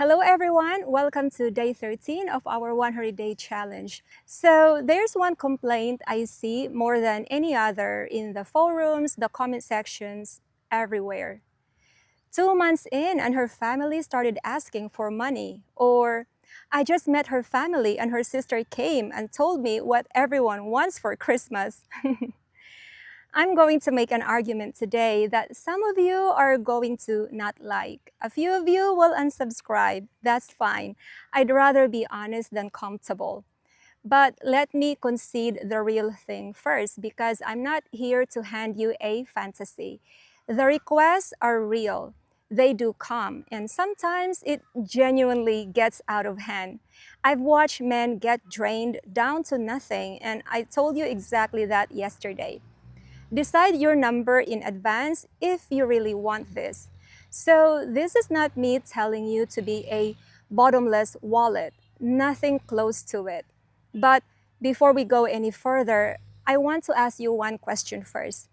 Hello, everyone. Welcome to day 13 of our 100-day challenge. So, there's one complaint I see more than any other in the forums, the comment sections, everywhere. 2 months in, and her family started asking for money. Or, I just met her family, and her sister came and told me what everyone wants for Christmas. I'm going to make an argument today that some of you are going to not like. A few of you will unsubscribe. That's fine. I'd rather be honest than comfortable. But let me concede the real thing first because I'm not here to hand you a fantasy. The requests are real. They do come, and sometimes it genuinely gets out of hand. I've watched men get drained down to nothing, and I told you exactly that yesterday. Decide your number in advance if you really want this. So, this is not me telling you to be a bottomless wallet, nothing close to it. But before we go any further, I want to ask you one question first.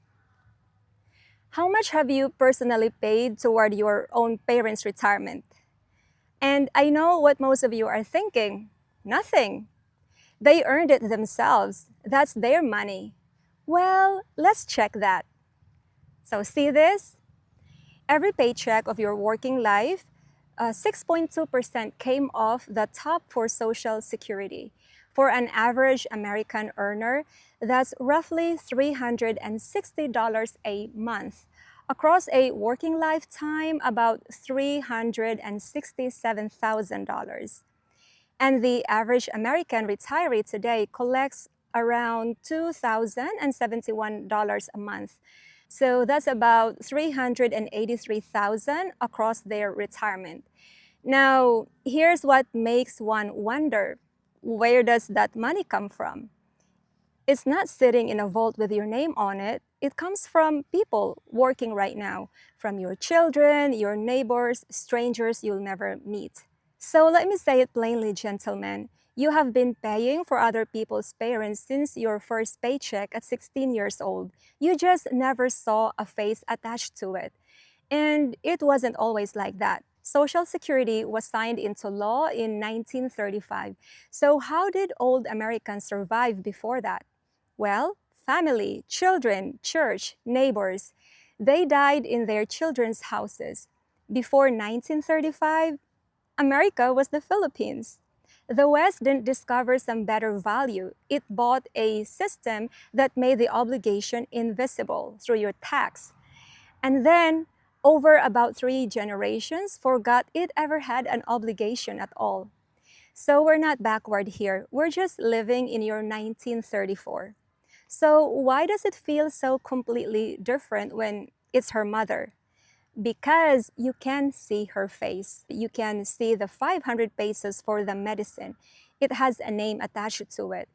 How much have you personally paid toward your own parents' retirement? And I know what most of you are thinking nothing. They earned it themselves. That's their money. Well, let's check that. So, see this? Every paycheck of your working life, 6.2% came off the top for Social Security. For an average American earner, that's roughly $360 a month. Across a working lifetime, about $367,000. And the average American retiree today collects around $2,071 a month. So that's about $383,000 across their retirement. Now, here's what makes one wonder, where does that money come from? It's not sitting in a vault with your name on it. It comes from people working right now, from your children, your neighbors, strangers you'll never meet. So let me say it plainly, gentlemen. You have been paying for other people's parents since your first paycheck at 16 years old. You just never saw a face attached to it. And it wasn't always like that. Social Security was signed into law in 1935. So how did old Americans survive before that? Well, family, children, church, neighbors. They died in their children's houses. Before 1935, America was the Philippines. The West didn't discover some better value. It bought a system that made the obligation invisible through your tax. And then, over about 3 generations, forgot it ever had an obligation at all. So we're not backward here. We're just living in your 1934. So why does it feel so completely different when it's her mother? Because you can see her face. You can see the 500 pesos for the medicine. It has a name attached to it.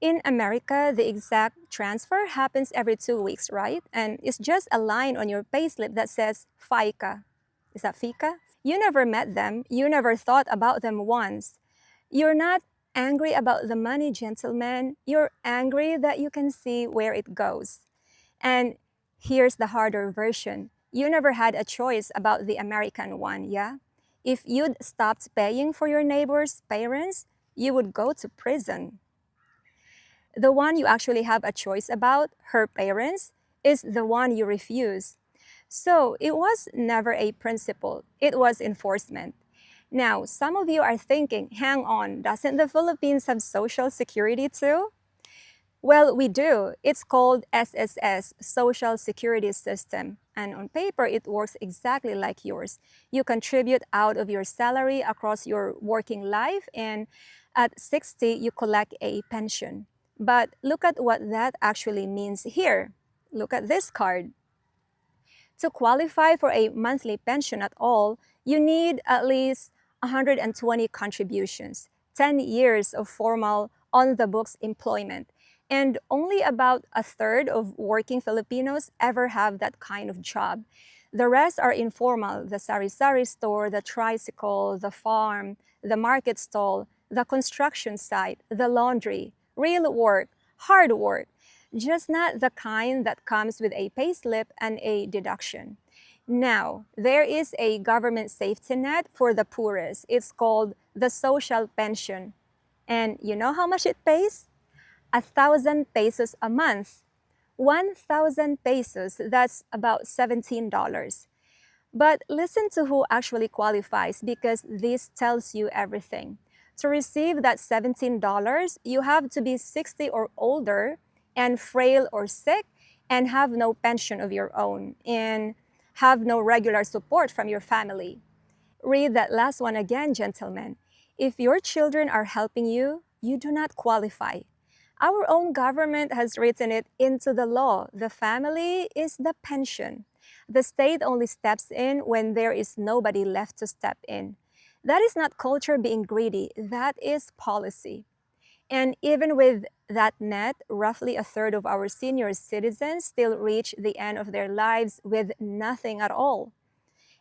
In America, the exact transfer happens every 2 weeks, right? And it's just a line on your payslip that says FICA. Is that FICA? You never met them. You never thought about them once. You're not angry about the money, gentlemen. You're angry that you can see where it goes. And here's the harder version. You never had a choice about the American one, yeah? If you'd stopped paying for your neighbor's parents, you would go to prison. The one you actually have a choice about, her parents, is the one you refuse. So it was never a principle, it was enforcement. Now, some of you are thinking, hang on, doesn't the Philippines have Social Security too? Well, we do. It's called SSS, Social Security System. And on paper, it works exactly like yours. You contribute out of your salary across your working life, and at 60, you collect a pension. But look at what that actually means here. Look at this card. To qualify for a monthly pension at all, you need at least 120 contributions, 10 years of formal on-the-books employment. And only about a third of working Filipinos ever have that kind of job. The rest are informal, the sari-sari store, the tricycle, the farm, the market stall, the construction site, the laundry, real work, hard work, just not the kind that comes with a payslip and a deduction. Now, there is a government safety net for the poorest. It's called the social pension. And you know how much it pays? 1,000 pesos a month. 1,000 pesos, that's about $17. But listen to who actually qualifies because this tells you everything. To receive that $17, you have to be 60 or older and frail or sick and have no pension of your own and have no regular support from your family. Read that last one again, gentlemen. If your children are helping you, you do not qualify. Our own government has written it into the law. The family is the pension. The state only steps in when there is nobody left to step in. That is not culture being greedy, that is policy. And even with that net, roughly a third of our senior citizens still reach the end of their lives with nothing at all.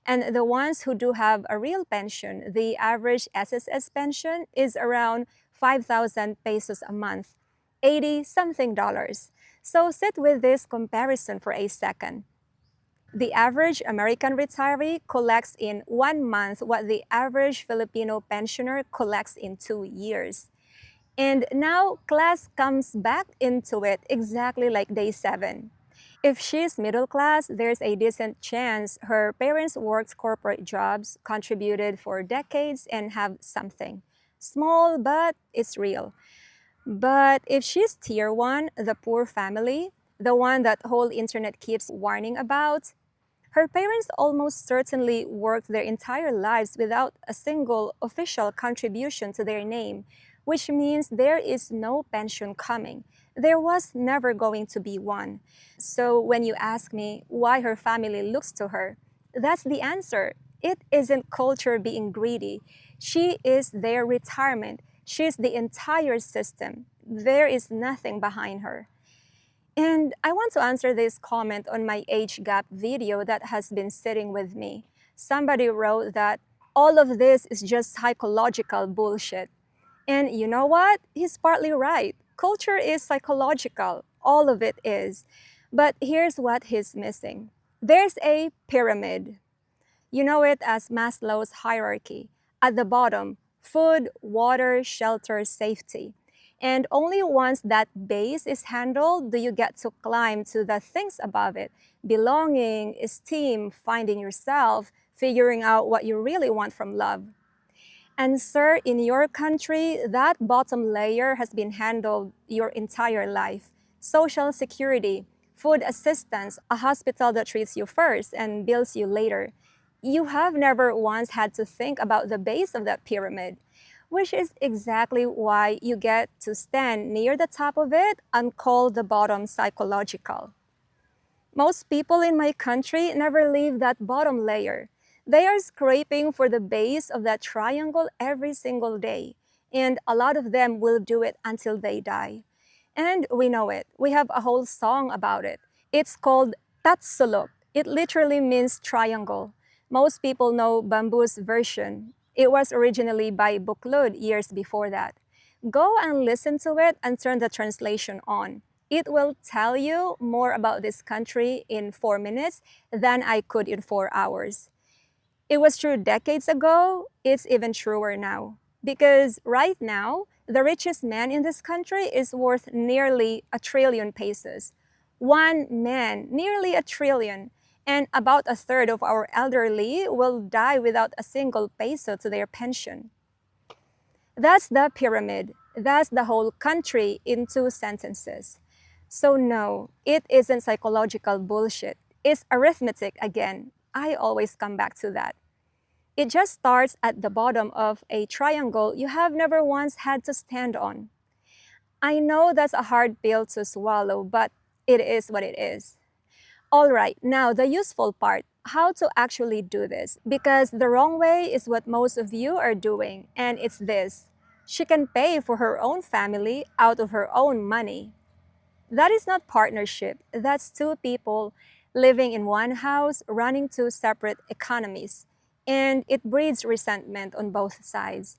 And the ones who do have a real pension, the average SSS pension is around 5,000 pesos a month, 80 something dollars. So sit with this comparison for a second. The average American retiree collects in 1 month what the average Filipino pensioner collects in 2 years. And now class comes back into it exactly like day 7. If she's middle class, there's a decent chance her parents worked corporate jobs, contributed for decades, and have something. Small, but it's real. But if she's tier 1, the poor family, the one that whole internet keeps warning about, her parents almost certainly worked their entire lives without a single official contribution to their name, which means there is no pension coming. There was never going to be one. So when you ask me why her family looks to her, that's the answer. It isn't culture being greedy. She is their retirement. She's the entire system. There is nothing behind her. And I want to answer this comment on my age gap video that has been sitting with me. Somebody wrote that all of this is just psychological bullshit. And you know what? He's partly right. Culture is psychological. All of it is. But here's what he's missing. There's a pyramid. You know it as Maslow's hierarchy. At the bottom, food, water, shelter, safety. And only once that base is handled do you get to climb to the things above it: belonging, esteem, finding yourself, figuring out what you really want from love. And sir, in your country, that bottom layer has been handled your entire life. Social security, food assistance, a hospital that treats you first and bills you later. You have never once had to think about the base of that pyramid, which is exactly why you get to stand near the top of it and call the bottom psychological. Most people in my country never leave that bottom layer. They are scraping for the base of that triangle every single day, and a lot of them will do it until they die. And we know it. We have a whole song about it. It's called Tatsulok. It literally means triangle. Most people know Bamboo's version. It was originally by Buklod years before that. Go and listen to it and turn the translation on. It will tell you more about this country in 4 minutes than I could in 4 hours. It was true decades ago, it's even truer now. Because right now, the richest man in this country is worth nearly 1 trillion pesos. One man, nearly 1 trillion. And about a third of our elderly will die without a single peso to their pension. That's the pyramid. That's the whole country in 2 sentences. So no, it isn't psychological bullshit. It's arithmetic again. I always come back to that. It just starts at the bottom of a triangle you have never once had to stand on. I know that's a hard pill to swallow, but it is what it is. All right, now the useful part, how to actually do this. Because the wrong way is what most of you are doing, and it's this. She can pay for her own family out of her own money. That is not partnership. That's two people living in one house, running two separate economies. And it breeds resentment on both sides.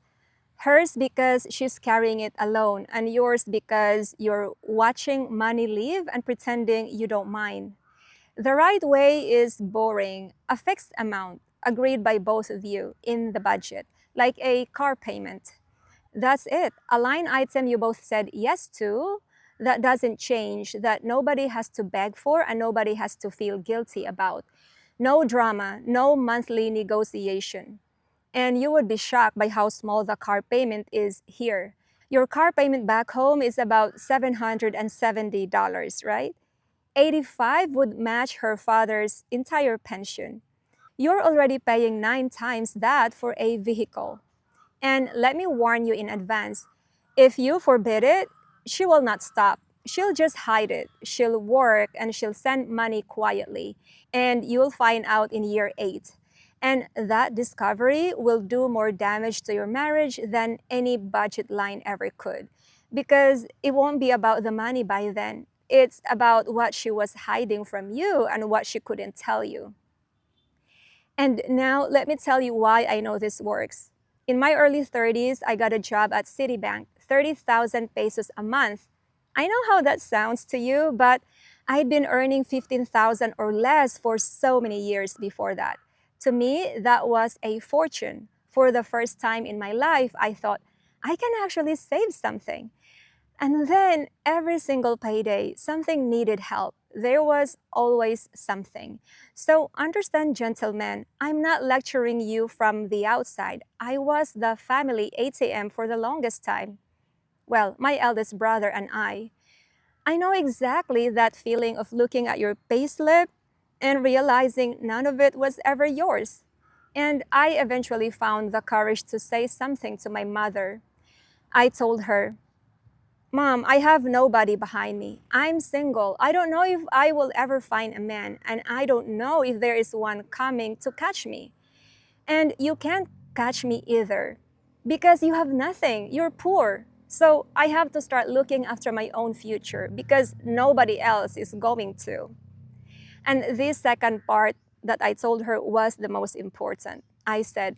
Hers because she's carrying it alone, and yours because you're watching money leave and pretending you don't mind. The right way is boring, a fixed amount agreed by both of you in the budget, like a car payment. That's it. A line item you both said yes to that doesn't change, that nobody has to beg for and nobody has to feel guilty about. No drama, no monthly negotiation. And you would be shocked by how small the car payment is here. Your car payment back home is about $770, right? 85 would match her father's entire pension. You're already paying 9 times that for a vehicle. And let me warn you in advance, if you forbid it, she will not stop. She'll just hide it. She'll work and she'll send money quietly. And you'll find out in year 8. And that discovery will do more damage to your marriage than any budget line ever could. Because it won't be about the money by then. It's about what she was hiding from you and what she couldn't tell you. And now let me tell you why I know this works. In my early 30s, I got a job at Citibank, 30,000 pesos a month. I know how that sounds to you, but I'd been earning 15,000 or less for so many years before that. To me, that was a fortune. For the first time in my life, I thought, I can actually save something. And then every single payday, something needed help. There was always something. So understand, gentlemen, I'm not lecturing you from the outside. I was the family ATM for the longest time. Well, my eldest brother and I. I know exactly that feeling of looking at your payslip and realizing none of it was ever yours. And I eventually found the courage to say something to my mother. I told her, Mom, I have nobody behind me. I'm single. I don't know if I will ever find a man, and I don't know if there is one coming to catch me. And you can't catch me either because you have nothing. You're poor. So I have to start looking after my own future because nobody else is going to. And this second part that I told her was the most important. I said,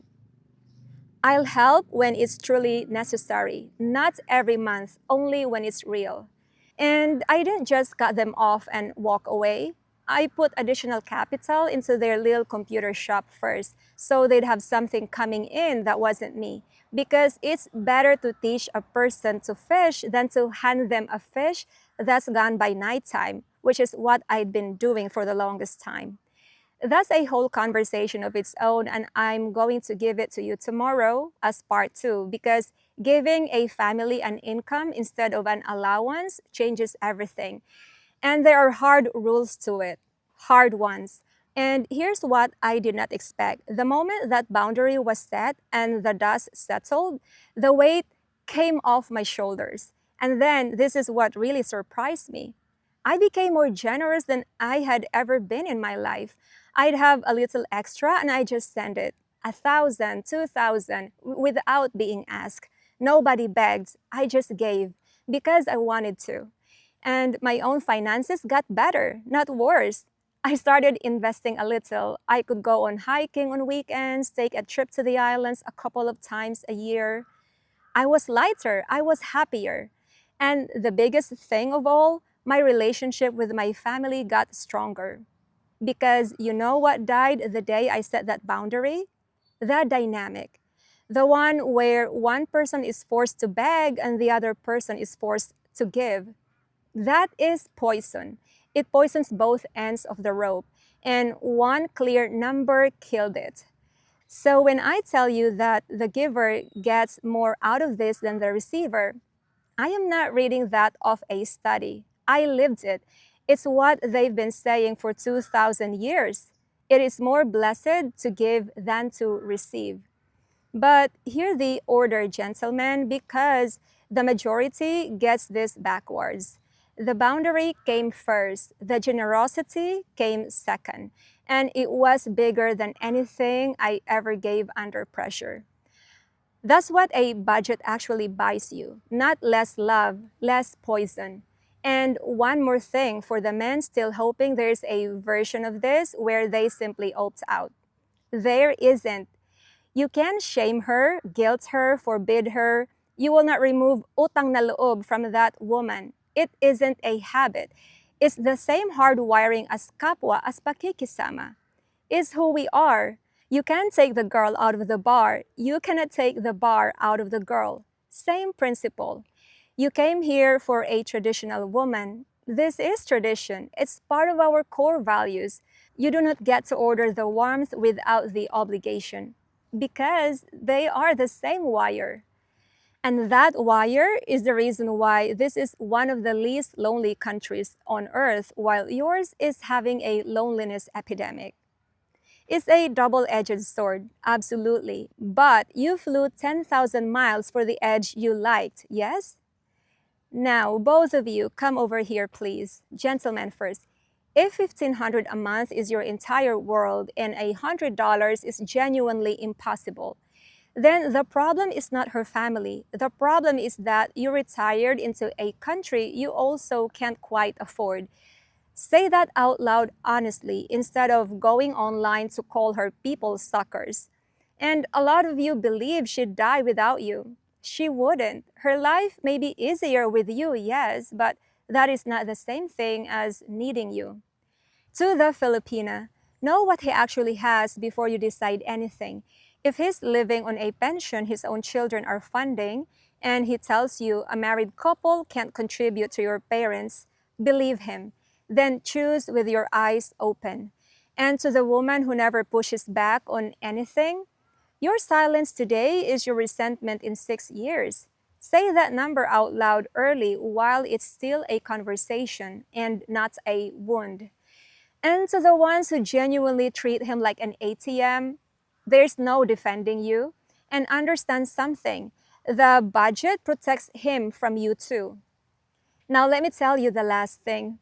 I'll help when it's truly necessary, not every month, only when it's real. And I didn't just cut them off and walk away. I put additional capital into their little computer shop first so they'd have something coming in that wasn't me. Because it's better to teach a person to fish than to hand them a fish that's gone by nighttime, which is what I'd been doing for the longest time. That's a whole conversation of its own, and I'm going to give it to you tomorrow as part 2 because giving a family an income instead of an allowance changes everything. And there are hard rules to it, hard ones. And here's what I did not expect. The moment that boundary was set and the dust settled, the weight came off my shoulders. And then this is what really surprised me. I became more generous than I had ever been in my life. I'd have a little extra and I just send it. 1,000, 2,000, without being asked. Nobody begged. I just gave because I wanted to. And my own finances got better, not worse. I started investing a little. I could go on hiking on weekends, take a trip to the islands a couple of times a year. I was lighter, I was happier. And the biggest thing of all, my relationship with my family got stronger. Because you know what died the day I set that boundary? The dynamic. The one where one person is forced to beg and the other person is forced to give. That is poison. It poisons both ends of the rope, and one clear number killed it. So when I tell you that the giver gets more out of this than the receiver, I am not reading that off a study. I lived it. It's what they've been saying for 2,000 years. It is more blessed to give than to receive. But hear the order, gentlemen, because the majority gets this backwards. The boundary came first, the generosity came second, and it was bigger than anything I ever gave under pressure. That's what a budget actually buys you, not less love, less poison. And one more thing for the men still hoping there's a version of this where they simply opt out. There isn't. You can shame her, guilt her, forbid her. You will not remove utang na loob from that woman. It isn't a habit. It's the same hardwiring as kapwa as pakikisama. It's who we are. You can take the girl out of the bar. You cannot take the bar out of the girl. Same principle. You came here for a traditional woman. This is tradition. It's part of our core values. You do not get to order the warmth without the obligation because they are the same wire. And that wire is the reason why this is one of the least lonely countries on earth, while yours is having a loneliness epidemic. It's a double edged sword, absolutely. But you flew 10,000 miles for the edge you liked, yes? Now, both of you, come over here, please. Gentlemen first. If 1,500 a month is your entire world and $100 is genuinely impossible, then the problem is not her family. The problem is that you retired into a country you also can't quite afford. Say that out loud honestly instead of going online to call her people suckers. And a lot of you believe she'd die without you. She wouldn't. Her life may be easier with you, yes, but that is not the same thing as needing you. To the Filipina, know what he actually has before you decide anything. If he's living on a pension his own children are funding, and he tells you a married couple can't contribute to your parents, believe him. Then choose with your eyes open. And to the woman who never pushes back on anything, your silence today is your resentment in 6 years. Say that number out loud early while it's still a conversation and not a wound. And to the ones who genuinely treat him like an ATM, there's no defending you. And understand something, the budget protects him from you too. Now, let me tell you the last thing.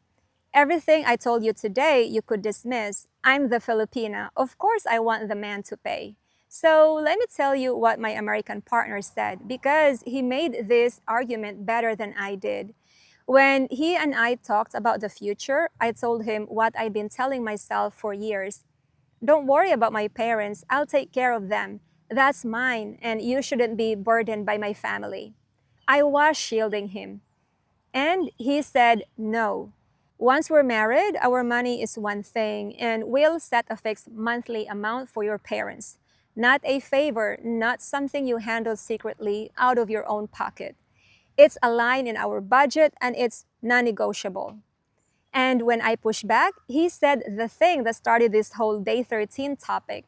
Everything I told you today, you could dismiss. I'm the Filipina. Of course, I want the man to pay. So let me tell you what my American partner said because he made this argument better than I did. When he and I talked about the future, I told him what I've been telling myself for years. Don't worry about my parents, I'll take care of them. That's mine, and you shouldn't be burdened by my family. I was shielding him. And he said no. Once we're married, our money is one thing, and we'll set a fixed monthly amount for your parents. Not a favor, not something you handle secretly out of your own pocket. It's a line in our budget and it's non negotiable. And when I pushed back, he said the thing that started this whole day 13 topic.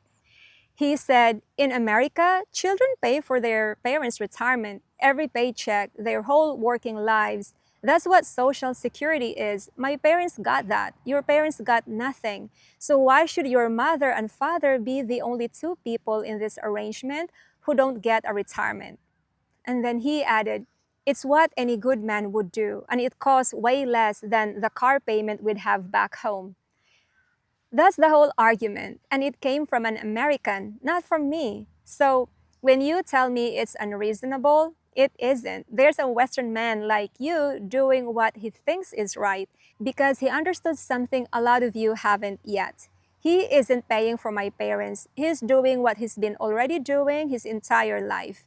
He said, in America, children pay for their parents' retirement, every paycheck, their whole working lives. That's what Social Security is. My parents got that. Your parents got nothing. So why should your mother and father be the only two people in this arrangement who don't get a retirement? And then he added, it's what any good man would do, and it costs way less than the car payment we'd have back home. That's the whole argument, and it came from an American, not from me. So when you tell me it's unreasonable, it isn't. There's a Western man like you doing what he thinks is right because he understood something a lot of you haven't yet. He isn't paying for my parents. He's doing what he's been already doing his entire life.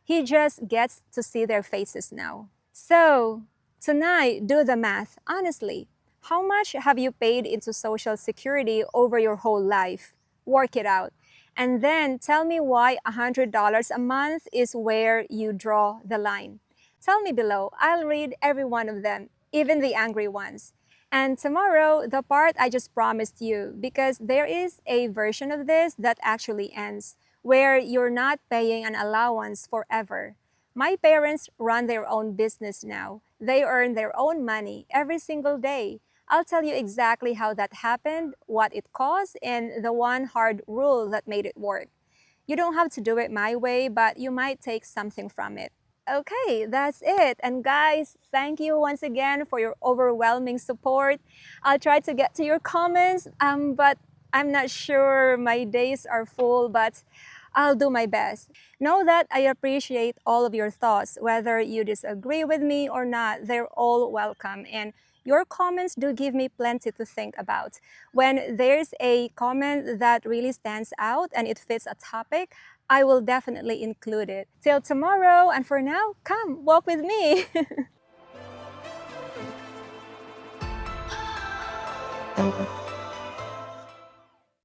He just gets to see their faces now. So, tonight, do the math. Honestly, how much have you paid into Social Security over your whole life? Work it out. And then tell me why $100 a month is where you draw the line. Tell me below. I'll read every one of them, even the angry ones. And tomorrow, the part I just promised you, because there is a version of this that actually ends, where you're not paying an allowance forever. My parents run their own business now. They earn their own money every single day. I'll tell you exactly how that happened, what it cost, and the one hard rule that made it work. You don't have to do it my way, but you might take something from it. Okay, that's it. And guys, thank you once again for your overwhelming support. I'll try to get to your comments, but I'm not sure my days are full, but I'll do my best. Know that I appreciate all of your thoughts, whether you disagree with me or not, they're all welcome. And your comments do give me plenty to think about. When there's a comment that really stands out and it fits a topic, I will definitely include it. Till tomorrow, and for now, come walk with me.